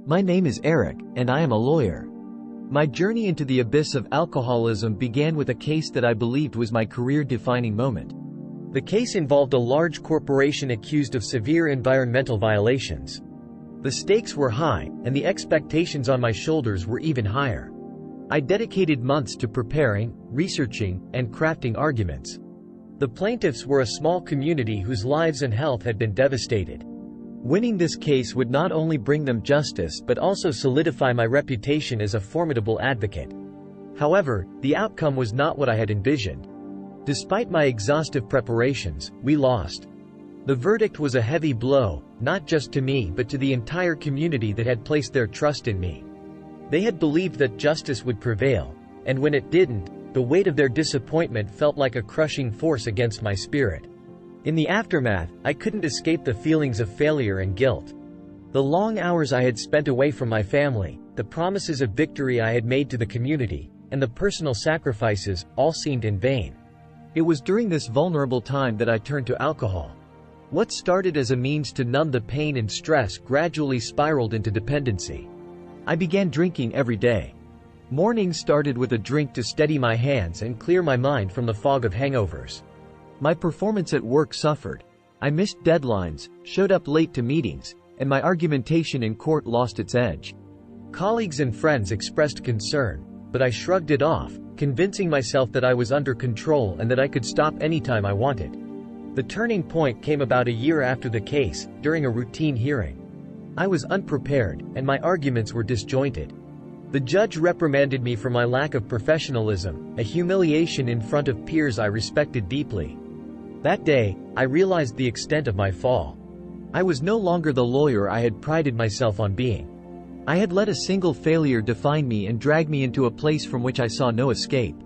My name is Eric, and I am a lawyer. My journey into the abyss of alcoholism began with a case that I believed was my career-defining moment. The case involved a large corporation accused of severe environmental violations. The stakes were high, and the expectations on my shoulders were even higher. I dedicated months to preparing, researching, and crafting arguments. The plaintiffs were a small community whose lives and health had been devastated. Winning this case would not only bring them justice but also solidify my reputation as a formidable advocate. However, the outcome was not what I had envisioned. Despite my exhaustive preparations, we lost. The verdict was a heavy blow, not just to me but to the entire community that had placed their trust in me. They had believed that justice would prevail, and when it didn't, the weight of their disappointment felt like a crushing force against my spirit. In the aftermath, I couldn't escape the feelings of failure and guilt. The long hours I had spent away from my family, the promises of victory I had made to the community, and the personal sacrifices, all seemed in vain. It was during this vulnerable time that I turned to alcohol. What started as a means to numb the pain and stress gradually spiraled into dependency. I began drinking every day. Mornings started with a drink to steady my hands and clear my mind from the fog of hangovers. My performance at work suffered. I missed deadlines, showed up late to meetings, and my argumentation in court lost its edge. Colleagues and friends expressed concern, but I shrugged it off, convincing myself that I was under control and that I could stop anytime I wanted. The turning point came about a year after the case, during a routine hearing. I was unprepared, and my arguments were disjointed. The judge reprimanded me for my lack of professionalism, a humiliation in front of peers I respected deeply. That day, I realized the extent of my fall. I was no longer the lawyer I had prided myself on being. I had let a single failure define me and drag me into a place from which I saw no escape.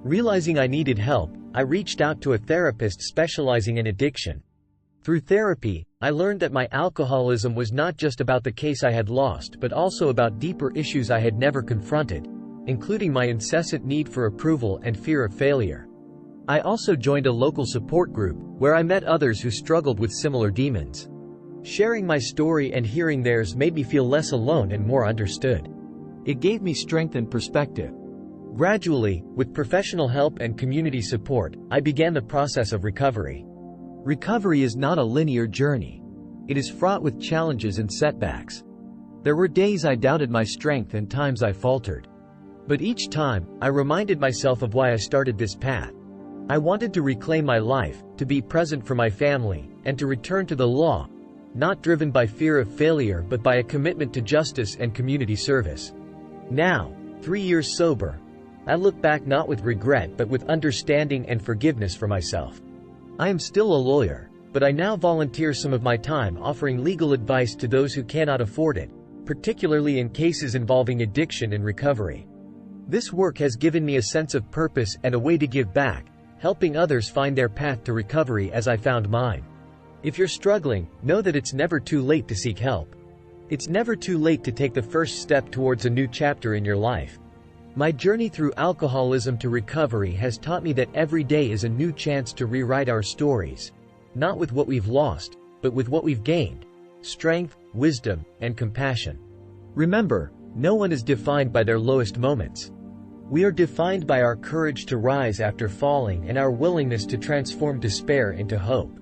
Realizing I needed help, I reached out to a therapist specializing in addiction. Through therapy, I learned that my alcoholism was not just about the case I had lost but also about deeper issues I had never confronted, including my incessant need for approval and fear of failure. I also joined a local support group, where I met others who struggled with similar demons. Sharing my story and hearing theirs made me feel less alone and more understood. It gave me strength and perspective. Gradually, with professional help and community support, I began the process of recovery. Recovery is not a linear journey. It is fraught with challenges and setbacks. There were days I doubted my strength and times I faltered. But each time, I reminded myself of why I started this path. I wanted to reclaim my life, to be present for my family, and to return to the law, not driven by fear of failure but by a commitment to justice and community service. Now, 3 years sober, I look back not with regret but with understanding and forgiveness for myself. I am still a lawyer, but I now volunteer some of my time offering legal advice to those who cannot afford it, particularly in cases involving addiction and recovery. This work has given me a sense of purpose and a way to give back, helping others find their path to recovery as I found mine. If you're struggling, know that it's never too late to seek help. It's never too late to take the first step towards a new chapter in your life. My journey through alcoholism to recovery has taught me that every day is a new chance to rewrite our stories, not with what we've lost, but with what we've gained: strength, wisdom, and compassion. Remember, no one is defined by their lowest moments. We are defined by our courage to rise after falling and our willingness to transform despair into hope.